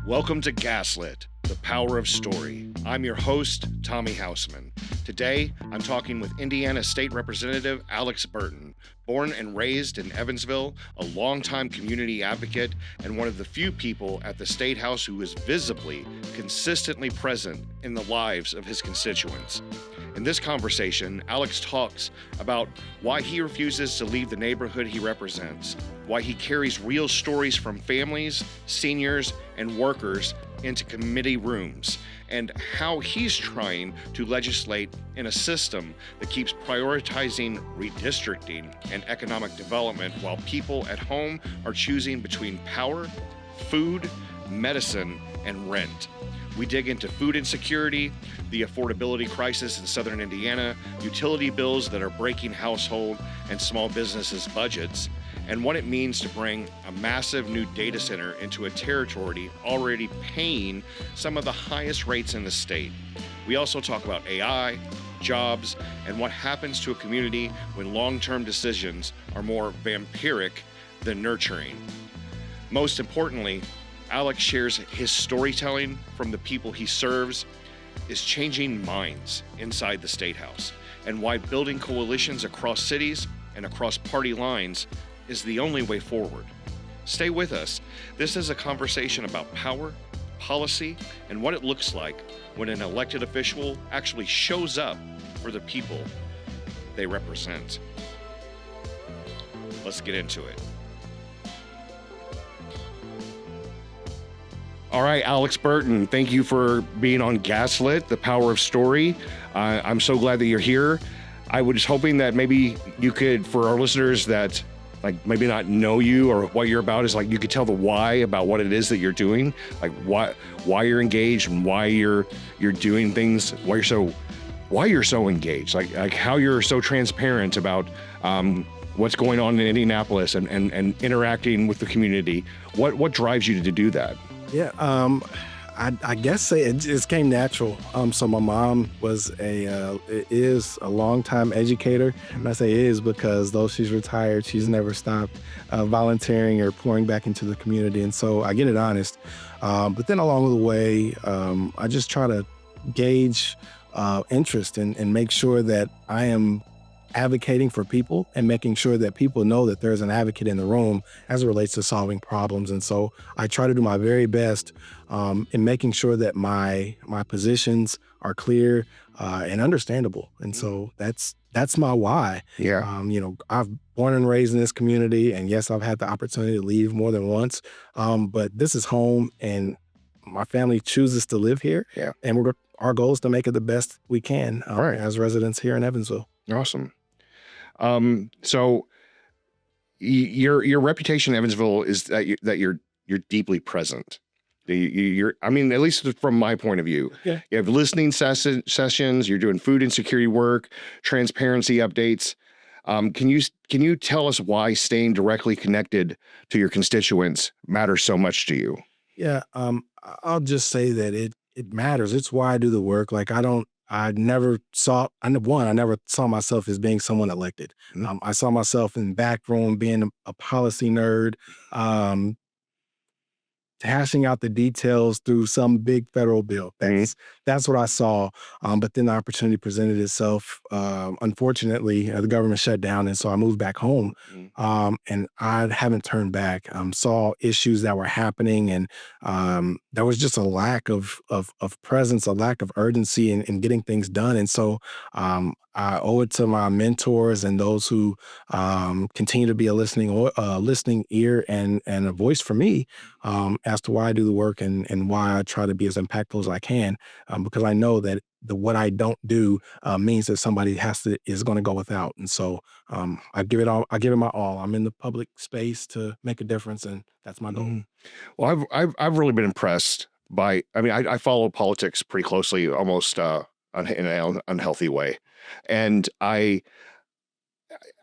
Welcome to Gaslit, the power of story. I'm your host, Tommy Houseman. Today, I'm talking with Indiana State Representative Alex Burton, born and raised in Evansville, a longtime community advocate, and one of the few people at the State House who is visibly, consistently present in the lives of his constituents. In this conversation, Alex talks about why he refuses to leave the neighborhood he represents, why he carries real stories from families, seniors, and workers into committee rooms, and how he's trying to legislate in a system that keeps prioritizing redistricting and economic development while people at home are choosing between power, food, medicine, and rent. We dig into food insecurity, the affordability crisis in southern Indiana, utility bills that are breaking household and small businesses' budgets, and what it means to bring a massive new data center into a territory already paying some of the highest rates in the state. We also talk about AI, jobs, and what happens to a community when long-term decisions are more vampiric than nurturing. Most importantly, Alex shares his storytelling from the people he serves is changing minds inside the State House, and why building coalitions across cities and across party lines is the only way forward. Stay with us. This is a conversation about power, policy, and what it looks like when an elected official actually shows up for the people they represent. Let's get into it. All right, Alex Burton, thank you for being on Gaslit, the power of story. I'm so glad that you're here. I was hoping that maybe you could, for our listeners that like maybe not know you or what you're about, is like you could tell the why about what it is that you're doing, like why you're engaged and why you're doing things, why you're so engaged, like how you're so transparent about what's going on in Indianapolis and interacting with the community. What drives you to do that? Yeah, I guess it just came natural. So my mom is a longtime educator, and I say is because though she's retired, she's never stopped volunteering or pouring back into the community. And so I get it honest. But then along the way, I just try to gauge interest and make sure that I am advocating for people and making sure that people know that there's an advocate in the room as it relates to solving problems. And so I try to do my very best in making sure that my positions are clear and understandable. And so that's my why. Yeah. I've born and raised in this community, and yes, I've had the opportunity to leave more than once. But this is home, and my family chooses to live here. Yeah. And our goal is to make it the best we can Right. as residents here in Evansville. Awesome. So your reputation in Evansville is that you're deeply present. I mean, at least from my point of view, Yeah. you have listening sessions, you're doing food insecurity work, transparency updates. Can you tell us why staying directly connected to your constituents matters so much to you? Yeah, I'll just say that it matters. It's why I do the work. Like I never saw myself as being someone elected. Mm. I saw myself in the back room being a policy nerd, hashing out the details through some big federal bill. That's what I saw. But then the opportunity presented itself. Unfortunately, the government shut down, and so I moved back home. And I haven't turned back. Saw issues that were happening, and there was just a lack of presence, a lack of urgency in getting things done. And so I owe it to my mentors and those who continue to be a listening ear and a voice for me as to why I do the work and why I try to be as impactful as I can, because I know that what I don't do means that somebody is going to go without. And so I give it my all. I'm in the public space to make a difference, and that's my goal. Mm. Well, I've really been impressed by. I mean, I follow politics pretty closely, almost in an unhealthy way, and I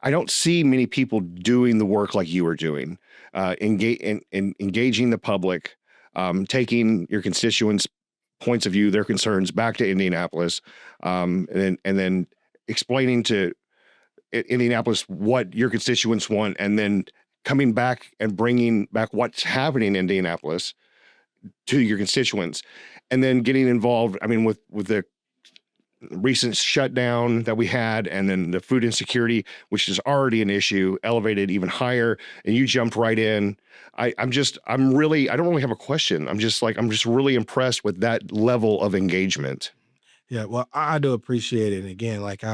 don't see many people doing the work like you are doing, engaging the public, taking your constituents' points of view, their concerns back to Indianapolis, and then explaining to Indianapolis what your constituents want, and then coming back and bringing back what's happening in Indianapolis to your constituents, and then getting involved. I mean, with the recent shutdown that we had, and then the food insecurity, which is already an issue, elevated even higher, and you jumped right in. I don't really have a question. I'm just really impressed with that level of engagement. Yeah, well, I do appreciate it. And again, like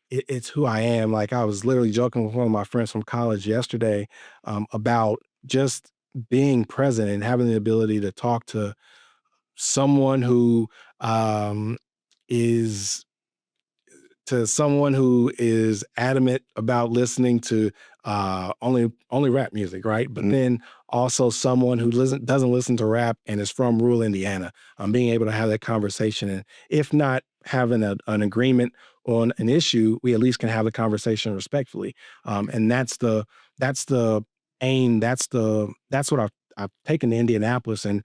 it's who I am. Like I was literally joking with one of my friends from college yesterday about just being present and having the ability to talk to someone who um, is someone who is adamant about listening to only rap music, right? But then also someone who doesn't listen to rap and is from rural Indiana. Being able to have that conversation, and if not having an agreement on an issue, we at least can have the conversation respectfully. And that's the aim. That's what I've taken to Indianapolis, and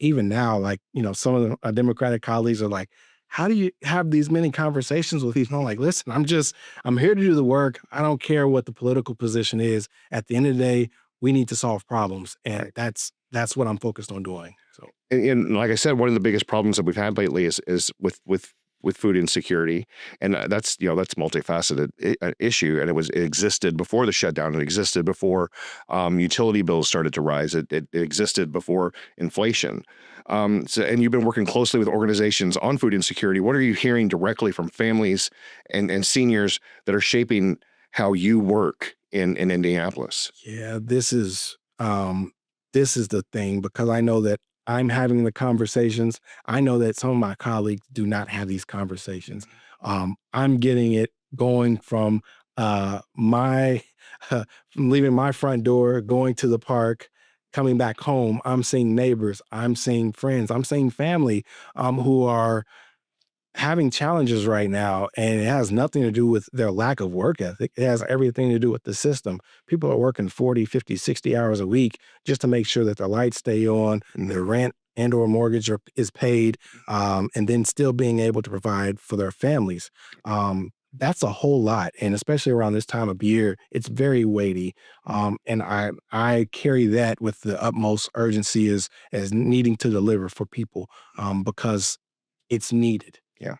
even now, like some of the Democratic colleagues are like, how do you have these many conversations with people? I'm like, listen, I'm here to do the work. I don't care what the political position is. At the end of the day, we need to solve problems. And Right. that's what I'm focused on doing. So And like I said, one of the biggest problems that we've had lately is with food insecurity, and that's multifaceted issue, and it existed before the shutdown. It existed before utility bills started to rise. It existed before inflation. And you've been working closely with organizations on food insecurity. What are you hearing directly from families and seniors that are shaping how you work in Indianapolis? yeah, this is the thing, because I know that I'm having the conversations. I know that some of my colleagues do not have these conversations. I'm getting it going from my from leaving my front door, going to the park, coming back home. I'm seeing neighbors, I'm seeing friends, I'm seeing family who are having challenges right now, and it has nothing to do with their lack of work ethic. It has everything to do with the system. People are working 40, 50, 60 hours a week just to make sure that their lights stay on, their rent and or mortgage is paid, and then still being able to provide for their families. That's a whole lot, and especially around this time of year, it's very weighty. And I carry that with the utmost urgency as needing to deliver for people, because it's needed. Yeah.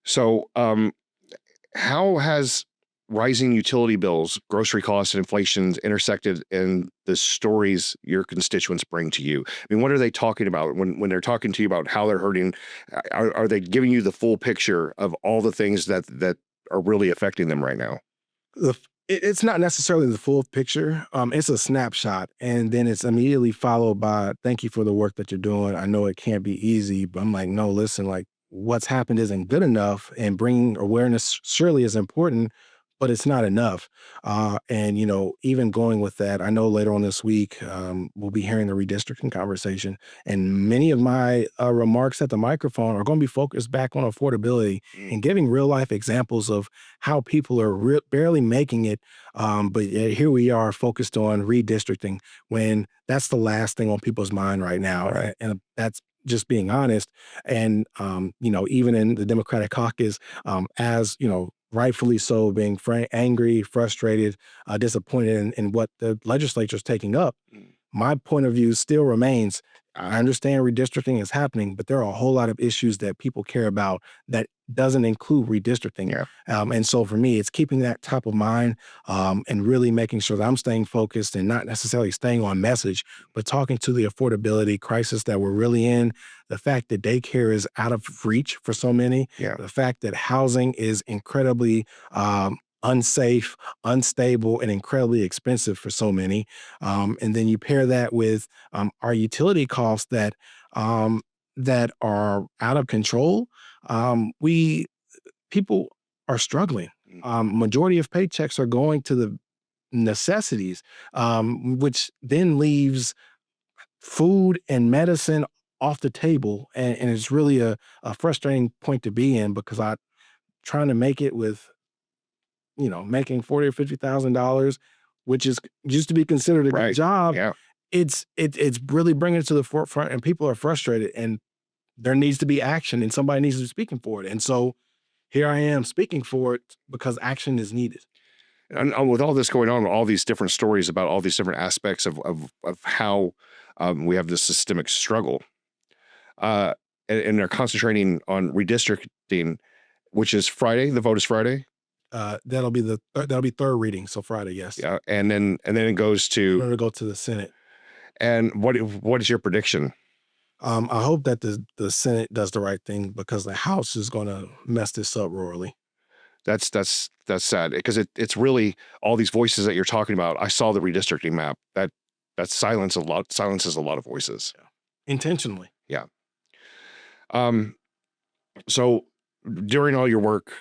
So, how has rising utility bills, grocery costs, and inflations intersected in the stories your constituents bring to you? I mean, what are they talking about when they're talking to you about how they're hurting? Are they giving you the full picture of all the things that are really affecting them right now? It's not necessarily the full picture. It's a snapshot, and then it's immediately followed by "Thank you for the work that you're doing. I know it can't be easy," but I'm like, "No, listen. Like, what's happened isn't good enough, and bringing awareness surely is important, but it's not enough." And even going with that, I know later on this week we'll be hearing the redistricting conversation, and many of my remarks at the microphone are going to be focused back on affordability Mm. and giving real life examples of how people are barely making it. But yet here we are focused on redistricting when that's the last thing on people's mind right now. Right. And that's just being honest. And, even in the Democratic caucus, as, rightfully so, being angry, frustrated, disappointed in what the legislature is taking up, Mm. my point of view still remains. I understand redistricting is happening, but there are a whole lot of issues that people care about that doesn't include redistricting. Yeah. And so for me, it's keeping that top of mind, and really making sure that I'm staying focused and not necessarily staying on message, but talking to the affordability crisis that we're really in, the fact that daycare is out of reach for so many, Yeah. the fact that housing is incredibly unsafe, unstable, and incredibly expensive for so many. And then you pair that with our utility costs that are out of control. We People are struggling. Mm. Majority of paychecks are going to the necessities, which then leaves food and medicine off the table, and it's really a frustrating point to be in, because I trying to make it with making 40 or $50,000, which is used to be considered a good Right. job. Yeah. It's really bringing it to the forefront, and people are frustrated, and there needs to be action, and somebody needs to be speaking for it. And so here I am speaking for it because action is needed. And with all this going on, all these different stories about all these different aspects of how we have this systemic struggle. And they're concentrating on redistricting, which is Friday. The vote is Friday. That'll be third reading. So Friday, yes. Yeah, and then it goes to. It'll go to the Senate. And what is your prediction? I hope that the Senate does the right thing, because the House is going to mess this up royally. That's sad, because it's really all these voices that you're talking about. I saw the redistricting map that silences a lot of voices. Yeah. Intentionally. Yeah. So during all your work,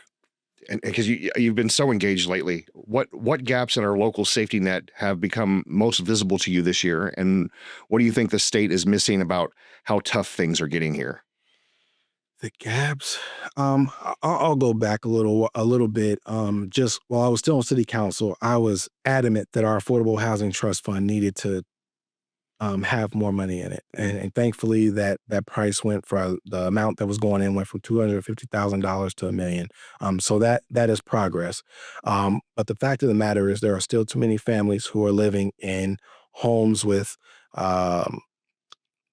and because you've been so engaged lately, what gaps in our local safety net have become most visible to you this year, and what do you think the state is missing about how tough things are getting here? The gaps. I'll go back a little bit. Just while I was still on city council, I was adamant that our affordable housing trust fund needed to have more money in it, and thankfully that price went for the amount that was going in went from $250,000 to $1 million. So that is progress. But the fact of the matter is, there are still too many families who are living in homes with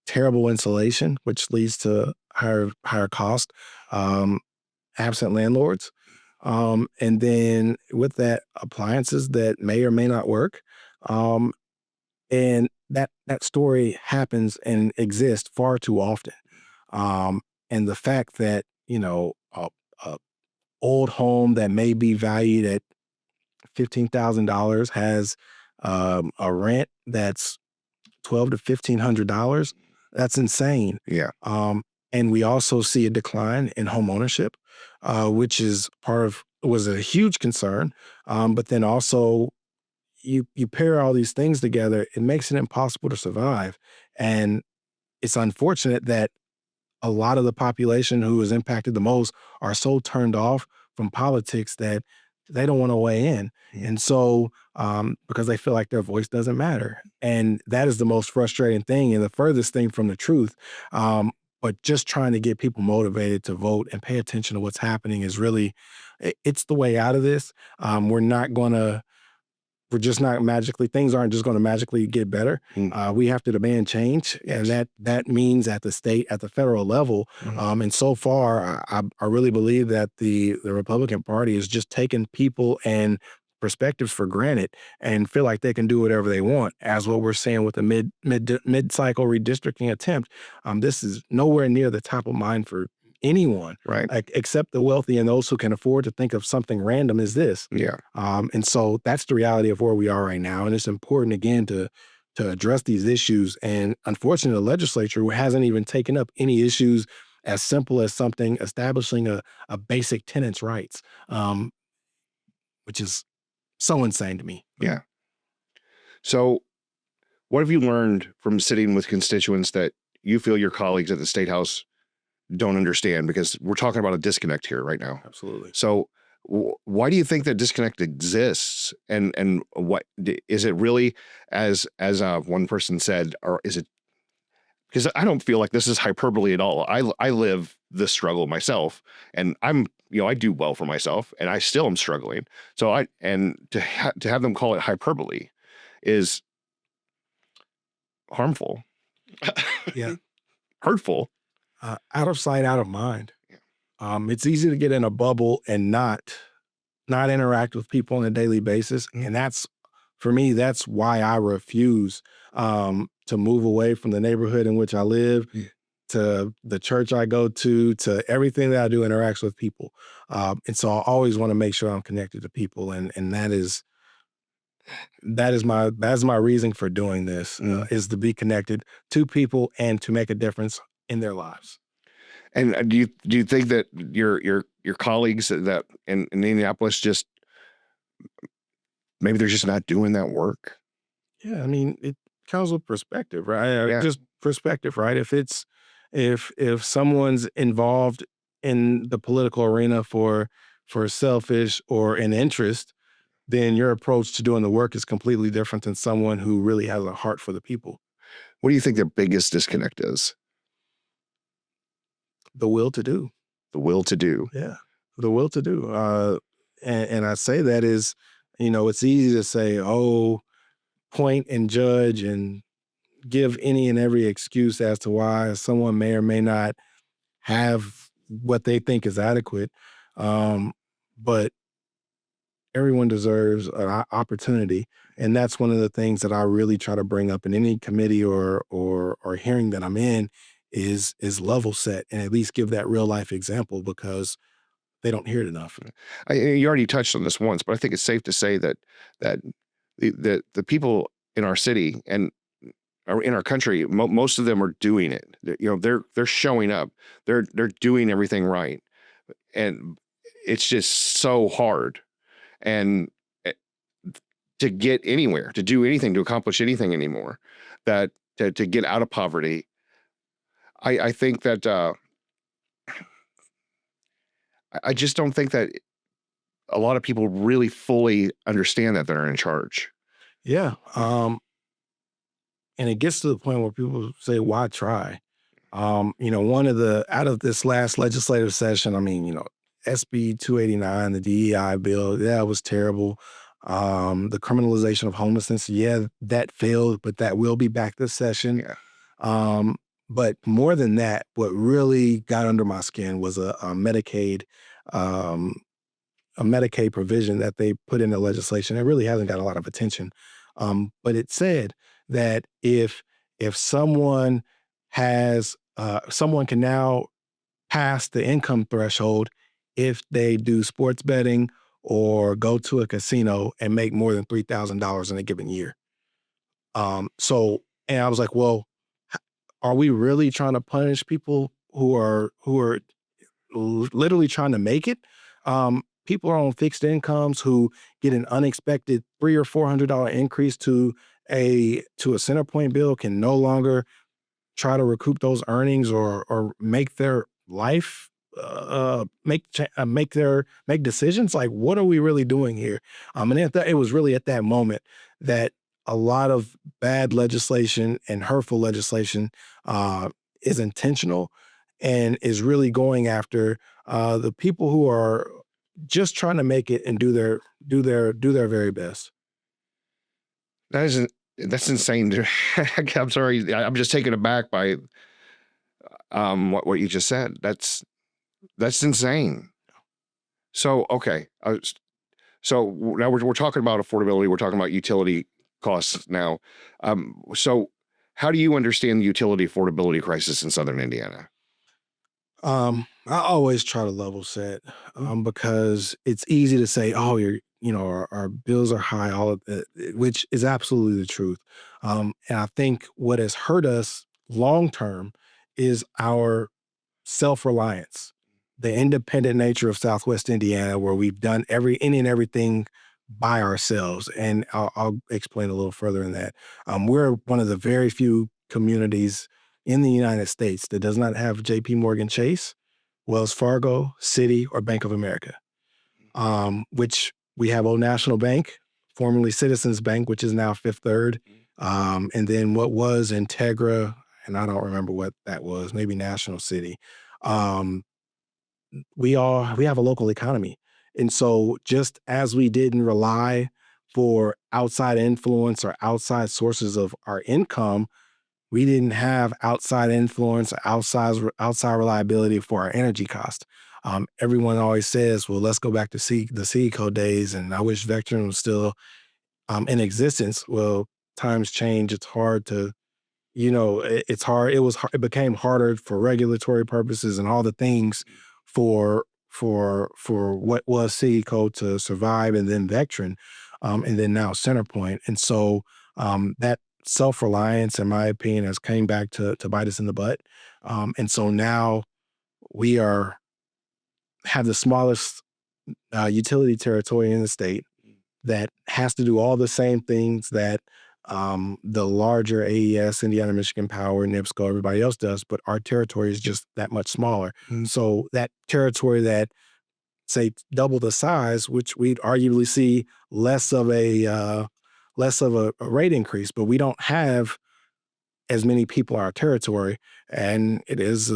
terrible insulation, which leads to higher cost, absent landlords, and then with that, appliances that may or may not work, and that story happens and exists far too often. And the fact that a old home that may be valued at $15,000 has a rent that's $1,200 to $1,500. That's insane. Yeah. And we also see a decline in home ownership, which was a huge concern. But then also, you pair all these things together, it makes it impossible to survive. And it's unfortunate that a lot of the population who is impacted the most are so turned off from politics that they don't want to weigh in. Yeah. And so, because they feel like their voice doesn't matter. And that is the most frustrating thing and the furthest thing from the truth. But just trying to get people motivated to vote and pay attention to what's happening is really, it's the way out of this. Things aren't just going to magically get better. We have to demand change. Yes. And that means at the federal level. Mm-hmm. And so far, I really believe that the Republican Party is just taking people and perspectives for granted and feel like they can do whatever they want, as what we're seeing with the mid-cycle redistricting attempt. This is nowhere near the top of mind for anyone, right? Except the wealthy and those who can afford to think of something random as this. Yeah. And so that's the reality of where we are right now. And it's important, again, to address these issues. And unfortunately, the legislature hasn't even taken up any issues as simple as something establishing a basic tenant's rights, which is so insane to me. Yeah. So what have you learned from sitting with constituents that you feel your colleagues at the State House don't understand? Because we're talking about a disconnect here right now. Absolutely. So why do you think that disconnect exists? And what is it really, as one person said, or is it, because I don't feel like this is hyperbole at all. I live this struggle myself, and I do well for myself, and I still am struggling. So to have them call it hyperbole is harmful. Yeah. Hurtful. Out of sight, out of mind. Yeah. It's easy to get in a bubble and not interact with people on a daily basis. And for me, that's why I refuse to move away from the neighborhood in which I live, to the church I go to everything that I do interacts with people. And so I always want to make sure I'm connected to people. And that is my reason for doing this, is to be connected to people and to make a difference in their lives. And do you think that your colleagues that in Indianapolis just maybe they're just not doing that work? Yeah, I mean, it comes with perspective, right? Yeah. Just perspective, right? If someone's involved in the political arena for selfish or an interest, then your approach to doing the work is completely different than someone who really has a heart for the people. What do you think the biggest disconnect is? The will to do. The will to do. Yeah, the will to do. And I say that is, it's easy to say, oh, point and judge and give any and every excuse as to why someone may or may not have what they think is adequate. But everyone deserves an opportunity. And that's one of the things that I really try to bring up in any committee or hearing that I'm in is level set and at least give that real life example because they don't hear it enough. You already touched on this once, but I think it's safe to say that that the people in our city and or in our country, most of them are doing it. They're showing up. They're doing everything right, and it's just so hard. And to get anywhere, to do anything, to accomplish anything anymore, that to get out of poverty, I think that I just don't think that a lot of people really fully understand that they're in charge. Yeah. And it gets to the point where people say, why try? One of out of this last legislative session, SB 289, the DEI bill, yeah, it was terrible. The criminalization of homelessness, yeah, that failed, but that will be back this session. Yeah. But more than that, what really got under my skin was a Medicaid provision that they put in the legislation. It really hasn't got a lot of attention. But it said that if someone has someone can now pass the income threshold if they do sports betting or go to a casino and make more than $3,000 in a given year. And I was like, well, are we really trying to punish people who are literally trying to make it? People are on fixed incomes who get an unexpected $300 or $400 increase to a center point bill can no longer try to recoup those earnings or make their life make decisions. Like, what are we really doing here? And it was really at that moment that a lot of bad legislation and hurtful legislation is intentional and is really going after the people who are just trying to make it and do their very best. That's insane. I'm sorry. I'm just taken aback by what you just said. That's insane. So, okay. So now we're talking about affordability. We're talking about utility costs now. So how do you understand the utility affordability crisis in Southern Indiana? I always try to level set because it's easy to say, oh, our bills are high, all of it, which is absolutely the truth. And I think what has hurt us long term is our self-reliance, the independent nature of Southwest Indiana, where we've done any and everything by ourselves. And I'll explain a little further in that. We're one of the very few communities in the United States that does not have JP Morgan Chase, Wells Fargo, Citi, or Bank of America, which we have Old National Bank, formerly Citizens Bank, which is now Fifth Third. And then what was Integra, and I don't remember what that was, maybe National City. We have a local economy. And so just as we didn't rely for outside influence or outside sources of our income, we didn't have outside influence, outside reliability for our energy cost. Everyone always says, well, let's go back to the CECO days, and I wish Vectren was still in existence. Well, times change. It's hard to, it's hard. It became harder for regulatory purposes and all the things for what was CECO to survive, and then Vectren, and then now Centerpoint. And so that self-reliance, in my opinion, has came back to bite us in the butt. And so now we have the smallest utility territory in the state that has to do all the same things that the larger AES, Indiana, Michigan Power, NIPSCO, everybody else does, but our territory is just that much smaller. So that territory that, say, double the size, which we'd arguably see less of a rate increase, but we don't have as many people in our territory, and it's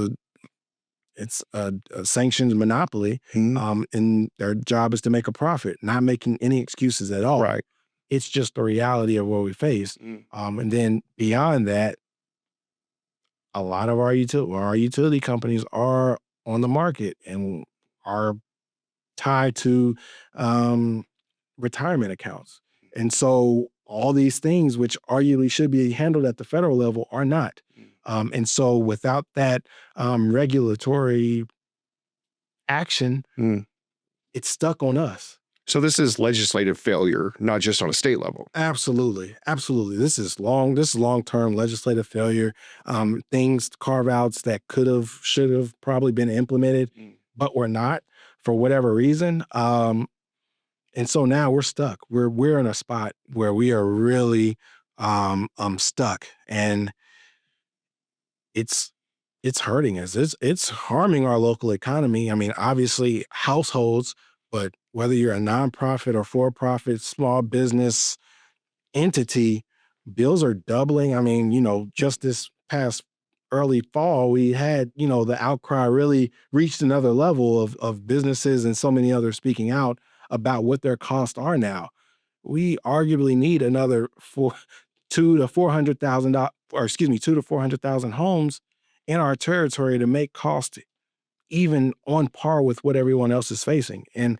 a sanctioned monopoly, and their job is to make a profit, not making any excuses at all. Right. It's just the reality of what we face. Mm. And then beyond that, a lot of our utility companies are on the market and are tied to retirement accounts. And so all these things, which arguably should be handled at the federal level, are not. Mm. And so without that regulatory action, Mm. it's stuck on us. So this is legislative failure, not just on a state level. Absolutely. Absolutely. This is long-term legislative failure. Things, carve-outs that should have probably been implemented, but were not for whatever reason. And so now we're stuck. We're in a spot where we are really stuck, and it's hurting us. It's harming our local economy. I mean, obviously households, but whether you're a nonprofit or for-profit, small business entity, bills are doubling. I mean, just this past early fall, we had, the outcry really reached another level of businesses and so many others speaking out about what their costs are now. We arguably need another two to 400,000 homes in our territory to make costs even on par with what everyone else is facing. And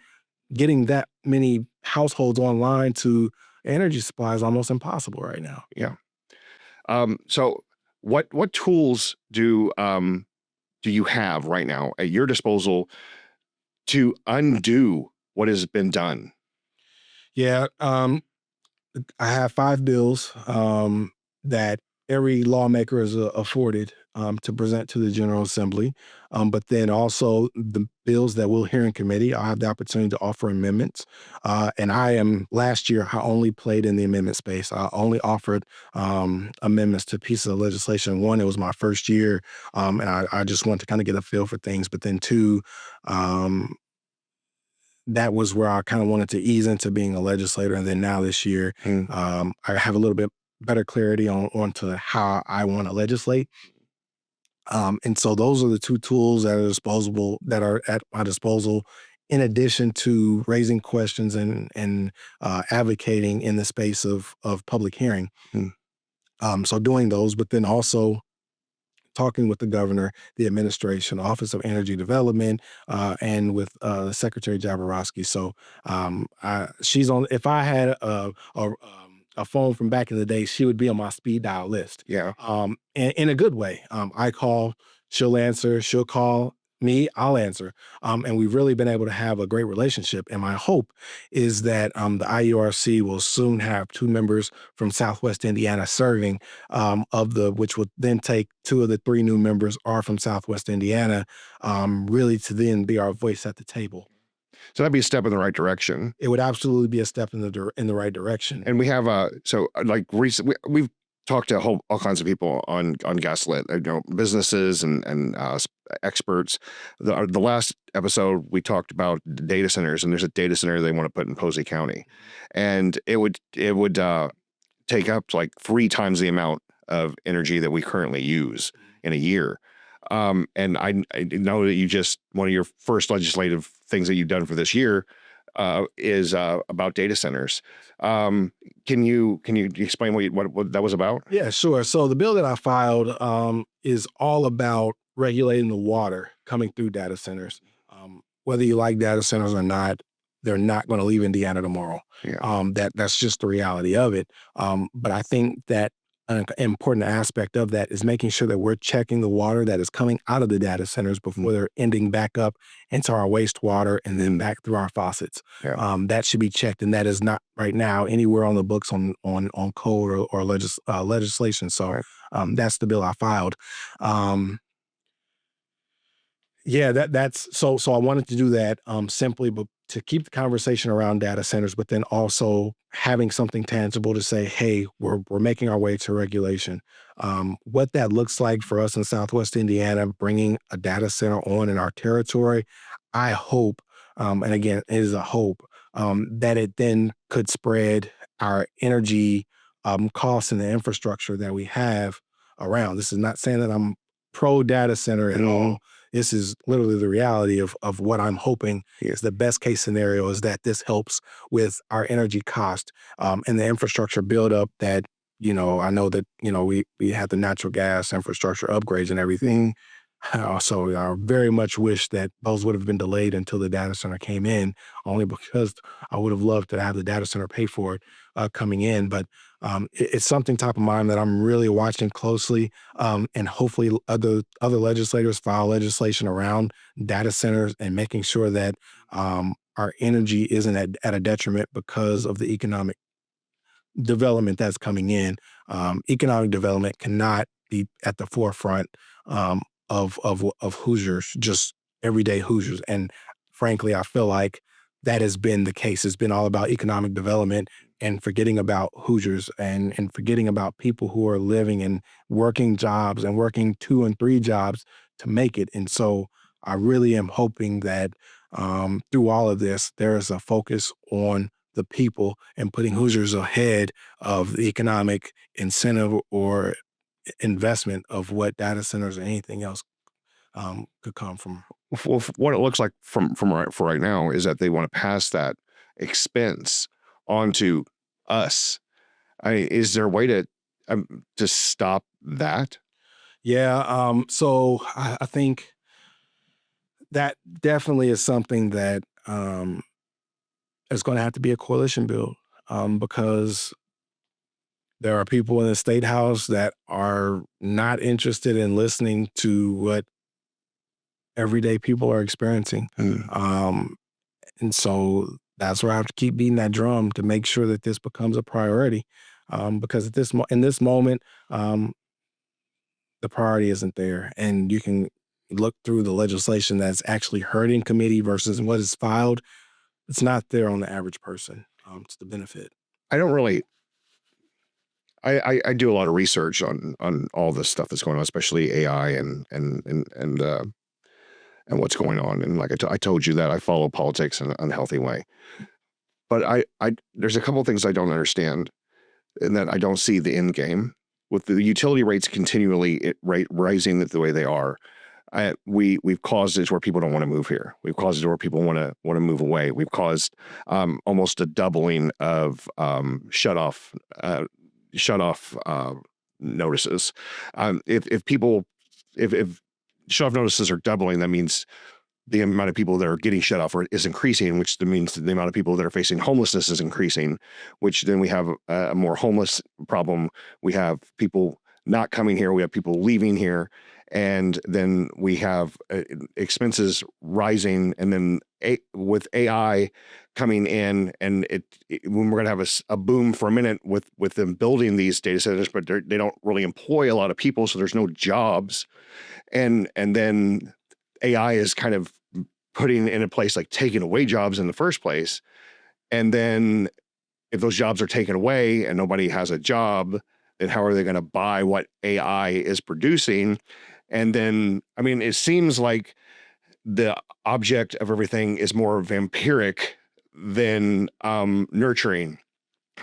getting that many households online to energy supply is almost impossible right now. Yeah. So what tools do you have right now at your disposal to undo what has been done? Yeah. I have 5 bills that every lawmaker is afforded to present to the General Assembly. But then also the bills that we'll hear in committee, I have the opportunity to offer amendments. And last year, I only played in the amendment space. I only offered amendments to pieces of legislation. One, it was my first year, and I just wanted to kind of get a feel for things. But then two, that was where I kind of wanted to ease into being a legislator. And then now this year, I have a little bit better clarity onto how I want to legislate. And so those are the 2 tools that are at my disposal, in addition to raising questions and advocating in the space of public hearing. So doing those, but then also talking with the governor, the administration, Office of Energy Development, and with Secretary Jaworski. So she's on. If I had a phone from back in the day, she would be on my speed dial list. Yeah. And in a good way. I call, she'll answer. She'll call me, I'll answer. And we've really been able to have a great relationship. And my hope is that the IURC will soon have 2 members from Southwest Indiana serving, which would then take 2 of the 3 new members are from Southwest Indiana, really to then be our voice at the table. So that'd be a step in the right direction. It would absolutely be a step in the right direction. And we have recently we've talked to all kinds of people on Gaslit, businesses and experts. The last episode we talked about data centers, and there's a data center they want to put in Posey County, and it would take up like 3 times the amount of energy that we currently use in a year. And I know that one of your first legislative things that you've done for this year is about data centers. Can you explain what that was about? Yeah, sure. So the bill that I filed is all about regulating the water coming through data centers. Whether you like data centers or not, they're not going to leave Indiana tomorrow. Yeah. That's just the reality of it. But I think that an important aspect of that is making sure that we're checking the water that is coming out of the data centers before they're ending back up into our wastewater and then back through our faucets. Yeah. That should be checked, and that is not right now anywhere on the books on code or legislation. So Right. that's the bill I filed. Yeah, that's so I wanted to do that simply to keep the conversation around data centers, but then also having something tangible to say, hey, we're making our way to regulation. What that looks like for us in Southwest Indiana, bringing a data center on in our territory, I hope, and again, it is a hope, that it then could spread our energy costs and the infrastructure that we have around. This is not saying that I'm pro data center at all. This is literally the reality of what I'm hoping is the best case scenario, is that this helps with our energy cost and the infrastructure buildup that, I know that, we had the natural gas infrastructure upgrades and everything. So I very much wish that those would have been delayed until the data center came in, only because I would have loved to have the data center pay for it coming in. But it's something top of mind that I'm really watching closely, and hopefully other legislators file legislation around data centers and making sure that our energy isn't at a detriment because of the economic development that's coming in. Economic development cannot be at the forefront of Hoosiers, just everyday Hoosiers. And frankly, I feel like that has been the case. It's been all about economic development and forgetting about Hoosiers and forgetting about people who are living in working jobs and working 2 and 3 jobs to make it. And so I really am hoping that through all of this, there is a focus on the people and putting Hoosiers ahead of the economic incentive or investment of what data centers or anything else could come from. Well, what it looks like for right now is that they want to pass that expense onto us. Is there a way to stop that? Yeah. So I think that definitely is something that is going to have to be a coalition bill, because there are people in the state house that are not interested in listening to what everyday people are experiencing. And so that's where I have to keep beating that drum to make sure that this becomes a priority. Because in this moment, the priority isn't there. And you can look through the legislation that's actually heard in committee versus what is filed. It's not there on the average person to the benefit. I don't really. I do a lot of research on all this stuff that's going on, especially AI and what's going on. And like I told you that I follow politics in an unhealthy way. But there's a couple of things I don't understand, and that I don't see the end game with the utility rates continually rising the way they are. We've caused it where people don't want to move here. We've caused it where people want to move away. We've caused almost a doubling of shut off notices. If shut off notices are doubling, that means the amount of people that are getting shut off is increasing, which means the amount of people that are facing homelessness is increasing, which then we have a more homeless problem. We have people not coming here. We have people leaving here. And then we have expenses rising. And then with AI coming in, and when we're going to have a boom for a minute with them building these data centers, but they don't really employ a lot of people. So there's no jobs. And then AI is kind of putting in a place, like taking away jobs in the first place. And then if those jobs are taken away and nobody has a job, then how are they going to buy what AI is producing? And then, it seems like the object of everything is more vampiric than nurturing.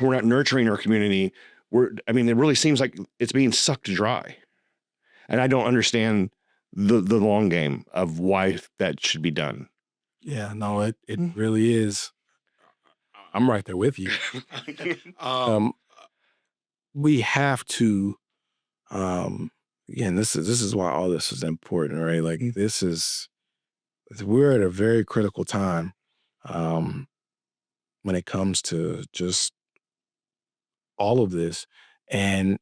We're not nurturing our community. It really seems like it's being sucked dry. And I don't understand the long game of why that should be done. Yeah, no, it really is. I'm right there with you. We have to, again, this is why all this is important, right? Like we're at a very critical time when it comes to just all of this. And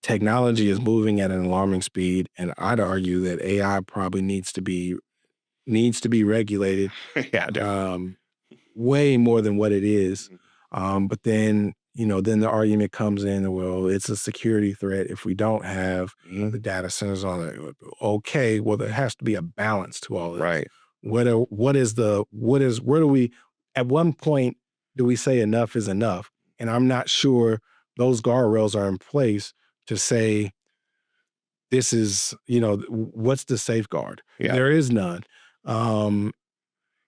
technology is moving at an alarming speed, and I'd argue that AI probably needs to be regulated way more than what it is. But then, then the argument comes in, well, it's a security threat if we don't have the data centers on it. Okay, well, there has to be a balance to all this. Right. At one point, do we say enough is enough? And I'm not sure those guardrails are in place to say, this is, what's the safeguard? Yeah. There is none. And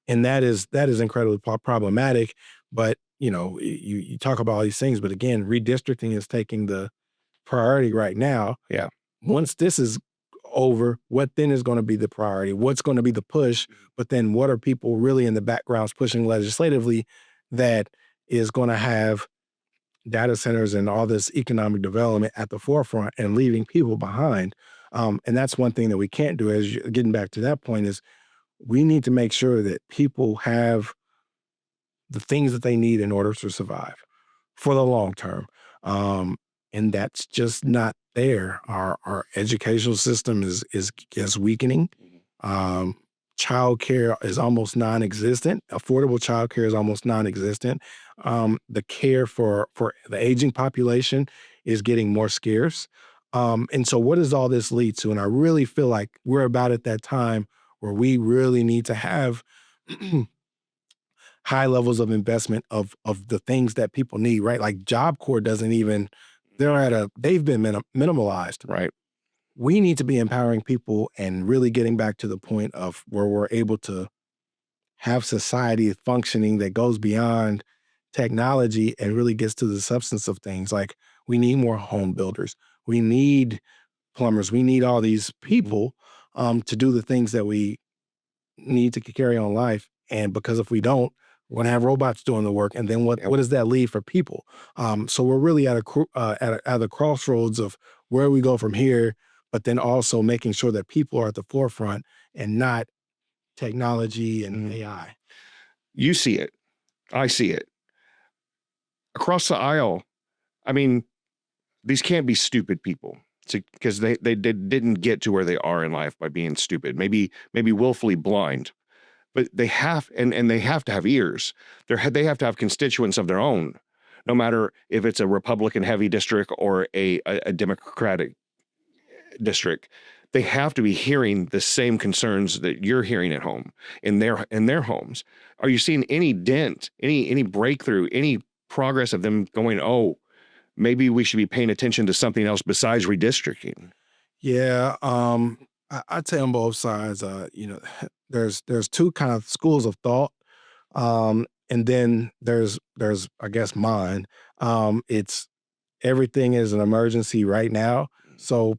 that is incredibly problematic. But, you talk about all these things, but again, redistricting is taking the priority right now. Yeah. Once this is over what then is going to be the priority, what's going to be the push, but then what are people really in the backgrounds pushing legislatively that is going to have data centers and all this economic development at the forefront and leaving people behind. And that's one thing that we can't do, as getting back to that point, is we need to make sure that people have the things that they need in order to survive for the long term. And that's just not there. Our educational system is weakening. Childcare is almost non-existent. Affordable childcare is almost non-existent. The care for the aging population is getting more scarce. And so what does all this lead to? And I really feel like we're about at that time where we really need to have high levels of investment of the things that people need, right? Like Job Corps doesn't even, they've been minimalized. Right. We need to be empowering people and really getting back to the point of where we're able to have society functioning that goes beyond technology and really gets to the substance of things. Like we need more home builders. We need plumbers. We need all these people to do the things that we need to carry on life. And because if we don't, we're going to have robots doing the work. And then what does that leave for people? So we're really at a crossroads of where we go from here, but then also making sure that people are at the forefront and not technology and AI. You see it. I see it. Across the aisle, I mean, these can't be stupid people because they didn't get to where they are in life by being stupid, maybe willfully blind. But they have, and they have to have ears. They have to have constituents of their own, no matter if it's a Republican heavy district or a Democratic district. They have to be hearing the same concerns that you're hearing at home in their homes. Are you seeing any dent, any breakthrough, any progress of them going, oh, maybe we should be paying attention to something else besides redistricting? Yeah, I'd say on both sides, there's two kind of schools of thought. And then there's I guess mine. It's everything is an emergency right now. So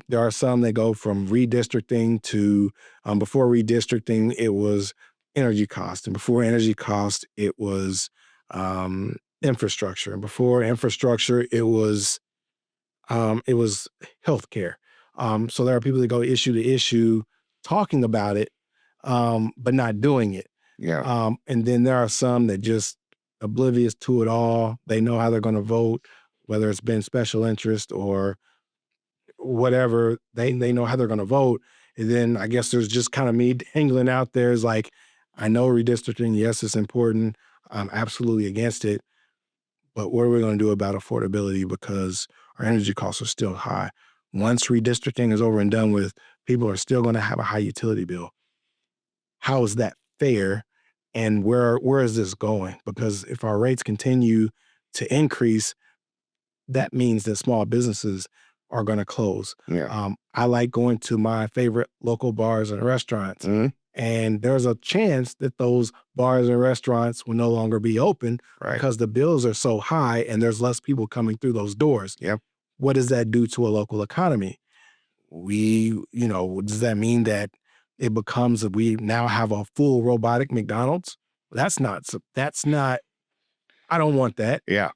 there are some that go from redistricting to, before redistricting, it was energy cost. And before energy cost, it was infrastructure. And before infrastructure, it was healthcare. So there are people that go issue to issue talking about it, but not doing it. Yeah. And then there are some that just oblivious to it all. They know how they're going to vote, whether it's been special interest or whatever. They know how they're going to vote. And then I guess there's just kind of me dangling out there is like, I know redistricting, yes, it's important. I'm absolutely against it. But what are we going to do about affordability? Because our energy costs are still high. Once redistricting is over and done with, people are still going to have a high utility bill. How is that fair? And where is this going? Because if our rates continue to increase, that means that small businesses are going to close. Yeah. I like going to my favorite local bars and restaurants. And there's a chance that those bars and restaurants will no longer be open because the bills are so high and there's less people coming through those doors. Yep. What does that do to a local economy? Does that mean that it becomes we now have a full robotic McDonald's? That's not, I don't want that. Yeah.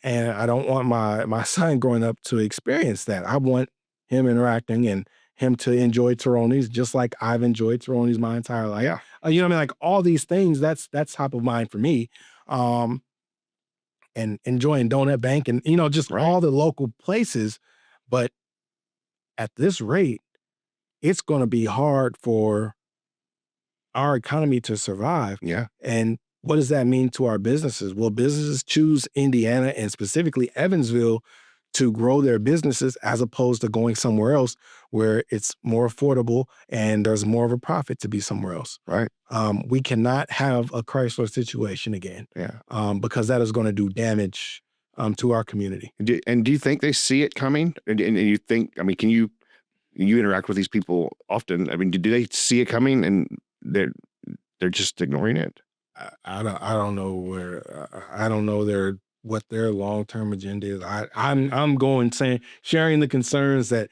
And I don't want my son growing up to experience that. I want him interacting and him to enjoy Toroni's just like I've enjoyed Toroni's my entire life. Yeah. What I mean? Like all these things, that's top of mind for me. And enjoying Donut Bank and, just all the local places. But at this rate, it's going to be hard for our economy to survive. Yeah. And what does that mean to our businesses? Will businesses choose Indiana and specifically Evansville to grow their businesses as opposed to going somewhere else where it's more affordable and there's more of a profit to be somewhere else? Right. We cannot have a Chrysler situation again. Yeah. Because that is going to do damage to our community. Do you think they see it coming? And you think, I mean, can you interact with these people often? I mean, do they see it coming and they're just ignoring it? I don't know where I don't know their what their long-term agenda is. I'm going saying sharing the concerns that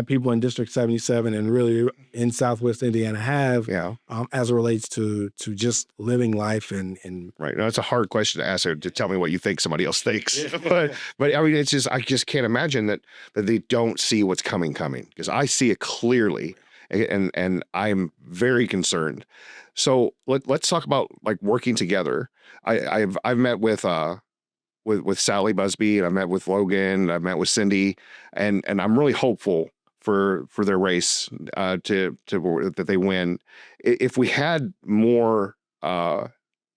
people in District 77 and really in Southwest Indiana have, Yeah. as it relates to just living life and Right. Now, it's a hard question to ask her to tell me what you think somebody else thinks. But I mean, it's just, I just can't imagine that they don't see what's coming, because I see it clearly, and I'm very concerned. So let's talk about like working together. I've met with Sally Busby, and I met with Logan, I've met with Cindy, and I'm really hopeful for their race to that they win. If we had more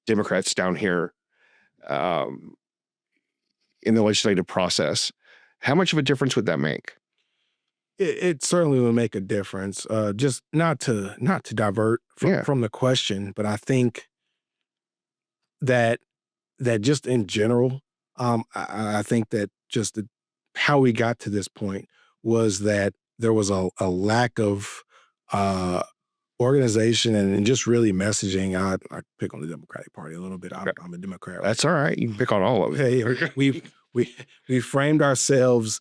Democrats down here um, in the legislative process, how much of a difference would that make? it certainly will make a difference. Just not to divert Yeah. from the question, but I think that just in general, I think that just how we got to this point was that there was a lack of uh, organization and just really messaging. I pick on the Democratic Party a little bit. I'm a Democrat. That's all right. You can pick on all of it. Hey, we framed ourselves.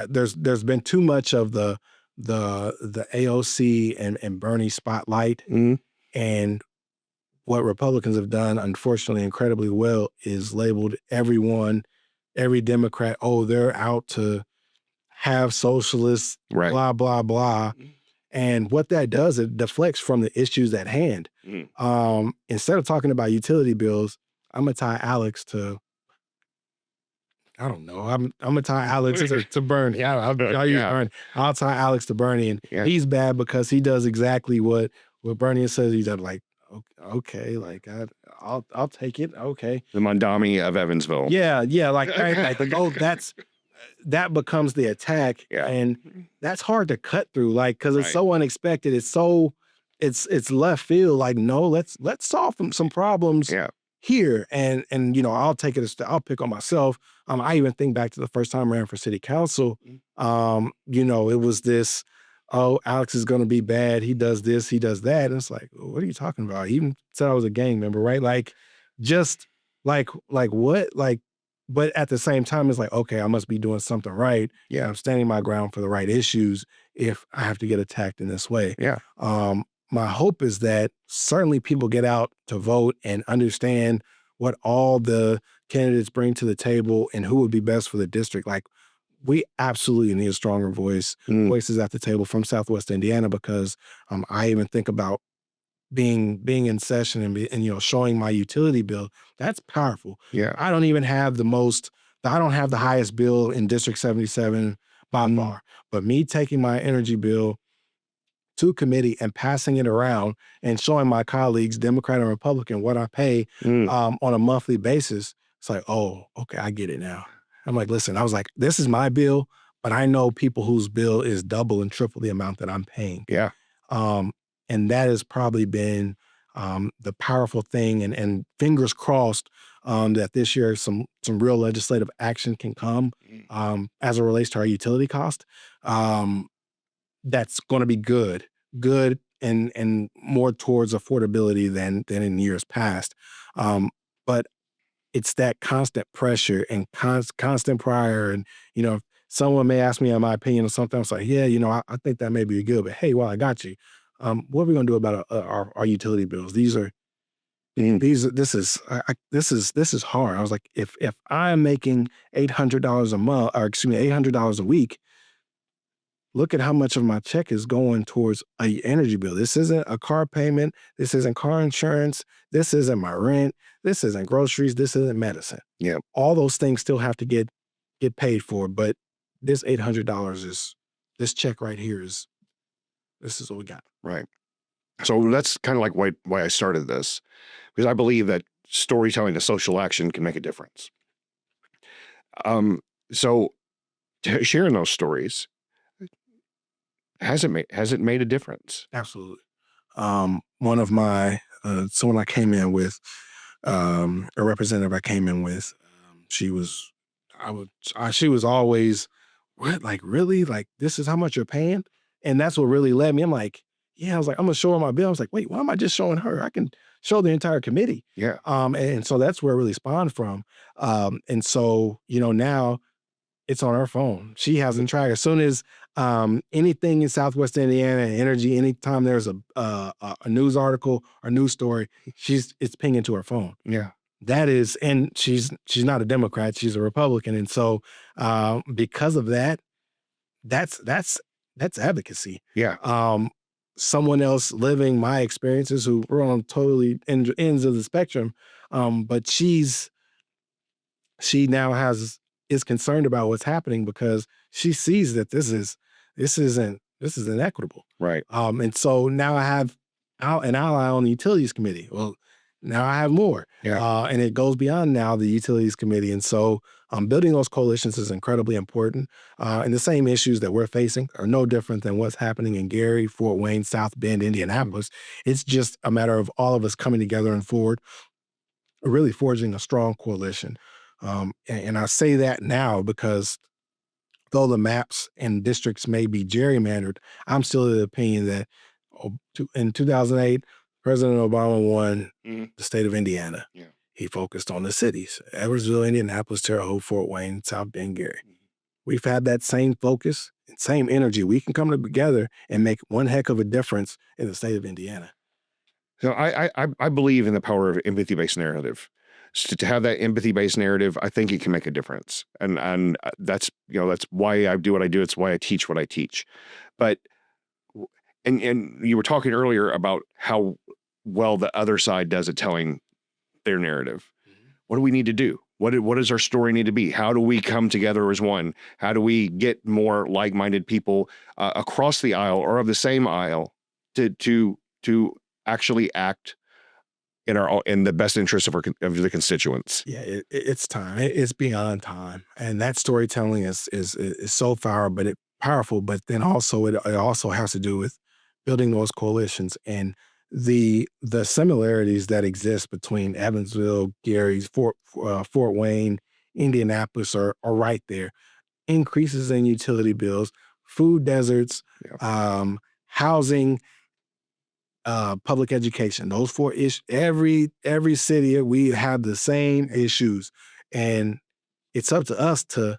There's been too much of the AOC and Bernie spotlight, Mhm. and what Republicans have done, unfortunately, incredibly well, is labeled every Democrat, oh, they're out to have socialists, Right. blah, blah, blah. And what that does, it deflects from the issues at hand. Instead of talking about utility bills, I'm gonna tie Alex to, I don't know. I'm gonna tie Alex to Bernie. I'll tie Alex to Bernie, and he's bad because he does exactly what Bernie says he does. Like, okay, like I'll take it. Okay, The Mondami of Evansville. yeah, like oh, that becomes the attack, and that's hard to cut through, like, because it's so unexpected. It's so it's left field. Like, no, let's solve some problems here, and I'll take it. I'll pick on myself. I even think back to the first time I ran for city council. It was this. Oh, Alex is going to be bad. He does this, he does that. And it's like, what are you talking about? He even said I was a gang member, right? Like, just like what? Like, but at the same time, it's like, okay, I must be doing something right. Yeah, I'm standing my ground for the right issues if I have to get attacked in this way. Yeah. My hope is that certainly people get out to vote and understand what all the candidates bring to the table and who would be best for the district. Like, we absolutely need a stronger voices at the table from Southwest Indiana, because I even think about being in session and showing my utility bill. That's powerful. Yeah. I don't have the highest bill in District 77 by far, but me taking my energy bill to committee and passing it around and showing my colleagues, Democrat and Republican, what I pay on a monthly basis, it's like, oh, okay, I get it now. I'm like, listen, I was like, this is my bill, but I know people whose bill is double and triple the amount that I'm paying. Yeah. And that has probably been the powerful thing, and fingers crossed that this year some real legislative action can come as it relates to our utility cost. That's going to be good and more towards affordability than in years past. But it's that constant pressure and constant prior. And, someone may ask me my opinion on something. I was like, yeah, I think that may be good, but hey, well, I got you. What are we going to do about our utility bills? This is hard. I was like, if I'm making $800 a month, or excuse me, $800 a week, look at how much of my check is going towards a energy bill. This isn't a car payment. This isn't car insurance. This isn't my rent. This isn't groceries. This isn't medicine. Yeah. All those things still have to get paid for. But this $800 this check right here this is what we got. Right. So that's kind of like why I started this, because I believe that storytelling to social action can make a difference. So sharing those stories, has it made a difference? Absolutely. One of my someone I came in with, a representative I came in with, she was always, what, like, really, like, this is how much you're paying? And that's what really led me. I'm like, yeah, I was like, I'm gonna show her my bill. I was like, wait, why am I just showing her? I can show the entire committee. Yeah. And so that's where it really spawned from. And so, now it's on her phone. She hasn't tracked. As soon as anything in Southwest Indiana, energy, anytime there's a news article or news story, it's pinging to her phone. Yeah. That is, and she's not a Democrat, she's a Republican. And so because of that, that's advocacy. Yeah. Someone else living my experiences who were on totally ends of the spectrum, but she now is concerned about what's happening because she sees that this isn't equitable. Right. And so now I have an ally on the Utilities Committee. Well, now I have more. Yeah. And it goes beyond now the Utilities Committee. And so building those coalitions is incredibly important. And the same issues that we're facing are no different than what's happening in Gary, Fort Wayne, South Bend, Indianapolis. It's just a matter of all of us coming together and really forging a strong coalition. And I say that now because though the maps and districts may be gerrymandered, I'm still of the opinion that in 2008, President Obama won the state of Indiana. Yeah. He focused on the cities: Evansville, Indianapolis, Terre Haute, Fort Wayne, South Bend, Gary. We've had that same focus and same energy. We can come together and make one heck of a difference in the state of Indiana. So I believe in the power of empathy-based narrative. So to have that empathy-based narrative, I think it can make a difference. And that's why I do what I do. It's why I teach what I teach. But and you were talking earlier about how well the other side does at telling their narrative. What do we need to do? What does our story need to be? How do we come together as one? How do we get more like-minded people across the aisle or of the same aisle to actually act in the best interest of the constituents? Yeah, it's time. It's beyond time, and that storytelling is so powerful. But then also it also has to do with building those coalitions and the similarities that exist between Evansville, Gary, Fort Wayne, Indianapolis are right there. Increases in utility bills, food deserts, housing, public education. Those four issues. Every city we have the same issues, and it's up to us to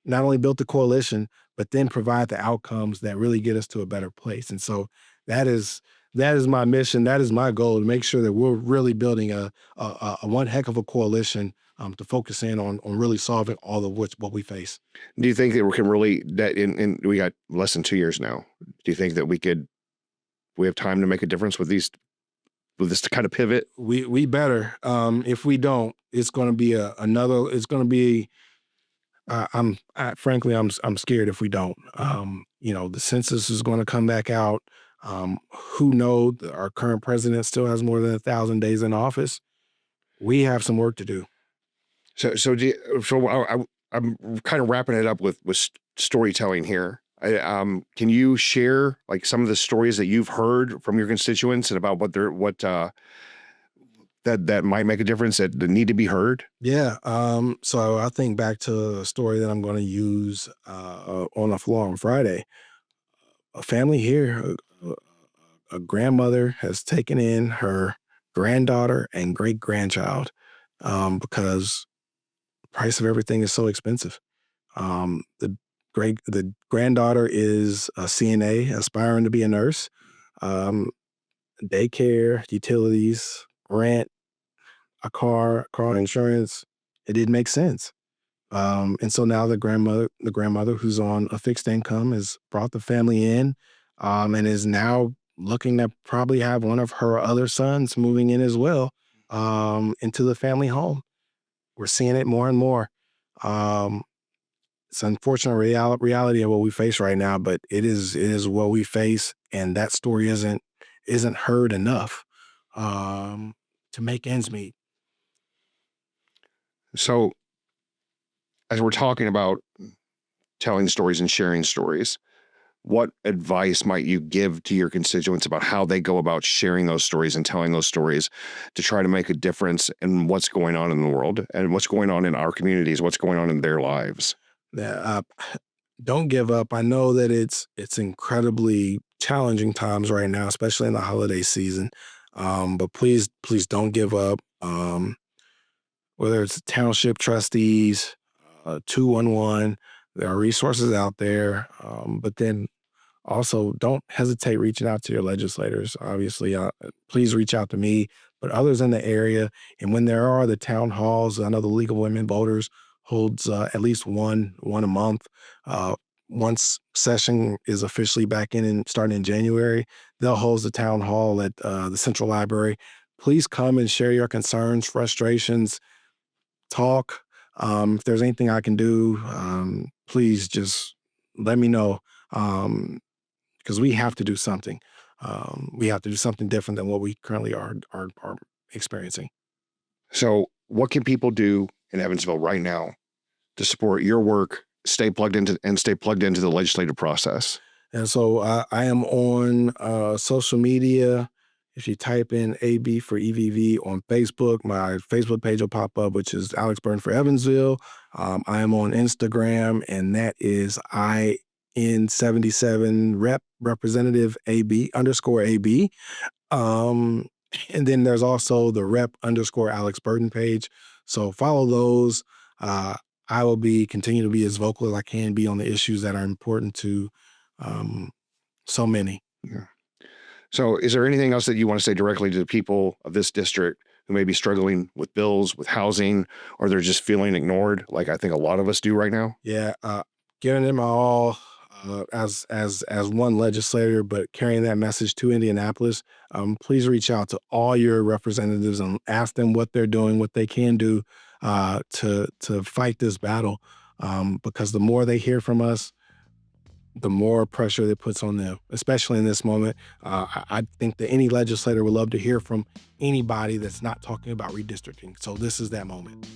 not only build the coalition but then provide the outcomes that really get us to a better place. And so that is my mission. That is my goal, to make sure that we're really building a one heck of a coalition to focus in on really solving all of what we face. Do you think that we can really we got less than 2 years now? Do you think that we have time to make a difference with this kind of pivot? We better. If we don't, it's going to be it's going to be. Frankly, I'm scared if we don't. The census is going to come back out. Who knows? Our current president still has more than 1,000 days in office. We have some work to do. I'm kind of wrapping it up with storytelling here. Can you share like some of the stories that you've heard from your constituents and about that might make a difference that need to be heard? Yeah. So I think back to a story that I'm going to use on the floor on Friday. A family here, a grandmother has taken in her granddaughter and great-grandchild because the price of everything is so expensive. The granddaughter is a CNA, aspiring to be a nurse. Daycare, utilities, rent, a car insurance, it didn't make sense. And so now the grandmother who's on a fixed income has brought the family in and is now looking to probably have one of her other sons moving in as well into the family home. We're seeing it more and more. It's unfortunate reality of what we face right now, but it is what we face, and that story isn't heard enough to make ends meet. So, as we're talking about telling stories and sharing stories, what advice might you give to your constituents about how they go about sharing those stories and telling those stories to try to make a difference in what's going on in the world and what's going on in our communities, what's going on in their lives? Don't give up. I know that it's incredibly challenging times right now, especially in the holiday season. But please don't give up. Whether it's township trustees, 211, there are resources out there. But then also don't hesitate reaching out to your legislators. Obviously, please reach out to me, but others in the area. And when there are the town halls, I know the League of Women Voters holds at least one a month. Once session is officially back in and starting in January, they'll host a town hall at the Central Library. Please come and share your concerns, frustrations, talk. If there's anything I can do, please just let me know, because we have to do something. We have to do something different than what we currently are experiencing. So what can people do in Evansville right now to support your work, stay plugged into the legislative process? And so I am on social media. If you type in AB for EVV on Facebook, my Facebook page will pop up, which is Alex Burton for Evansville. I am on Instagram, and that is IN77 Representative AB _AB. And then there's also the Rep_Alex Burton page. So follow those. I will continue to be as vocal as I can be on the issues that are important to so many. Yeah. So is there anything else that you want to say directly to the people of this district who may be struggling with bills, with housing, or they're just feeling ignored, like I think a lot of us do right now? Yeah, giving them all as one legislator, but carrying that message to Indianapolis. Please reach out to all your representatives and ask them what they're doing, what they can do to fight this battle. Because the more they hear from us, the more pressure it puts on them, especially in this moment. I think that any legislator would love to hear from anybody that's not talking about redistricting. So this is that moment.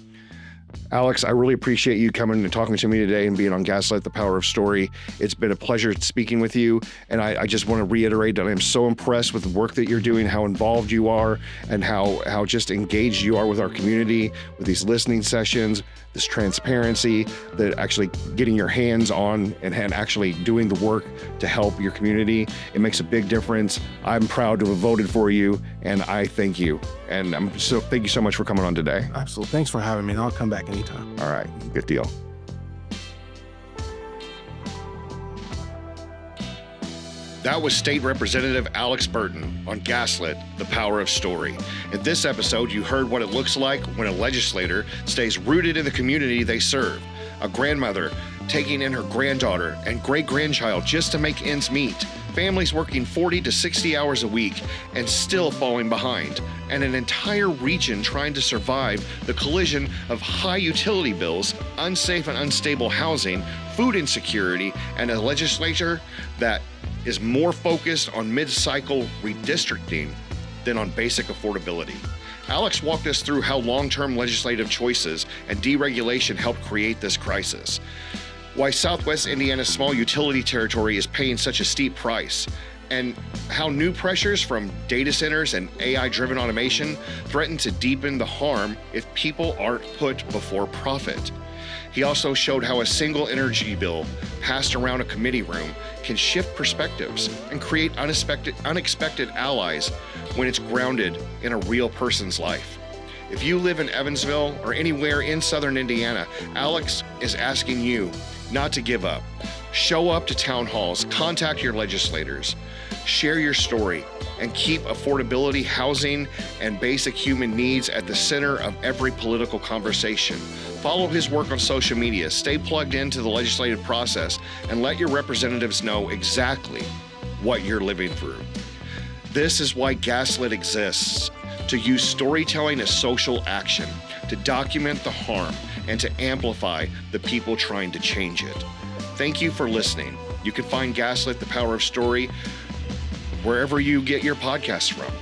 Alex, I really appreciate you coming and talking to me today and being on Gaslit, the Power of Story. It's been a pleasure speaking with you. And I just want to reiterate that I'm so impressed with the work that you're doing, how involved you are, and how just engaged you are with our community, with these listening sessions, this transparency, that actually getting your hands on and actually doing the work to help your community. It makes a big difference. I'm proud to have voted for you, and I thank you. And thank you so much for coming on today. Absolutely. Thanks for having me. And I'll come back anytime. All right. Good deal. That was State Representative Alex Burton on Gaslit, the Power of Story. In this episode, you heard what it looks like when a legislator stays rooted in the community they serve. A grandmother taking in her granddaughter and great-grandchild just to make ends meet. Families working 40 to 60 hours a week and still falling behind. And an entire region trying to survive the collision of high utility bills, unsafe and unstable housing, food insecurity, and a legislature that is more focused on mid-cycle redistricting than on basic affordability. Alex walked us through how long-term legislative choices and deregulation helped create this crisis, why Southwest Indiana's small utility territory is paying such a steep price, and how new pressures from data centers and AI-driven automation threaten to deepen the harm if people aren't put before profit. He also showed how a single energy bill passed around a committee room can shift perspectives and create unexpected allies when it's grounded in a real person's life. If you live in Evansville or anywhere in southern Indiana, Alex is asking you not to give up. Show up to town halls, contact your legislators, share your story, and keep affordability, housing, and basic human needs at the center of every political conversation. Follow his work on social media, stay plugged into the legislative process, and let your representatives know exactly what you're living through. This is why Gaslit exists, to use storytelling as social action, to document the harm, and to amplify the people trying to change it. Thank you for listening. You can find Gaslit, the Power of Story, wherever you get your podcasts from.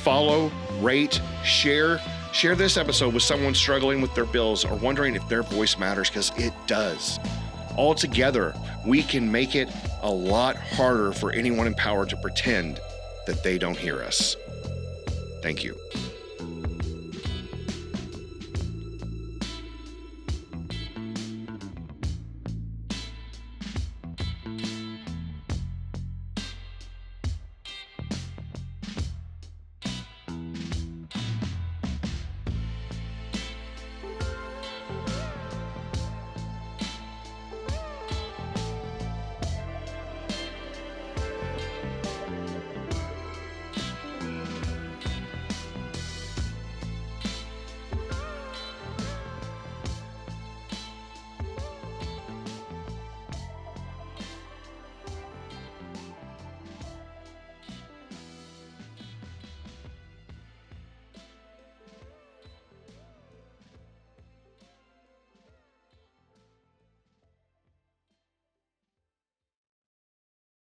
Follow, rate, share this episode with someone struggling with their bills or wondering if their voice matters, because it does. All together, we can make it a lot harder for anyone in power to pretend that they don't hear us. Thank you.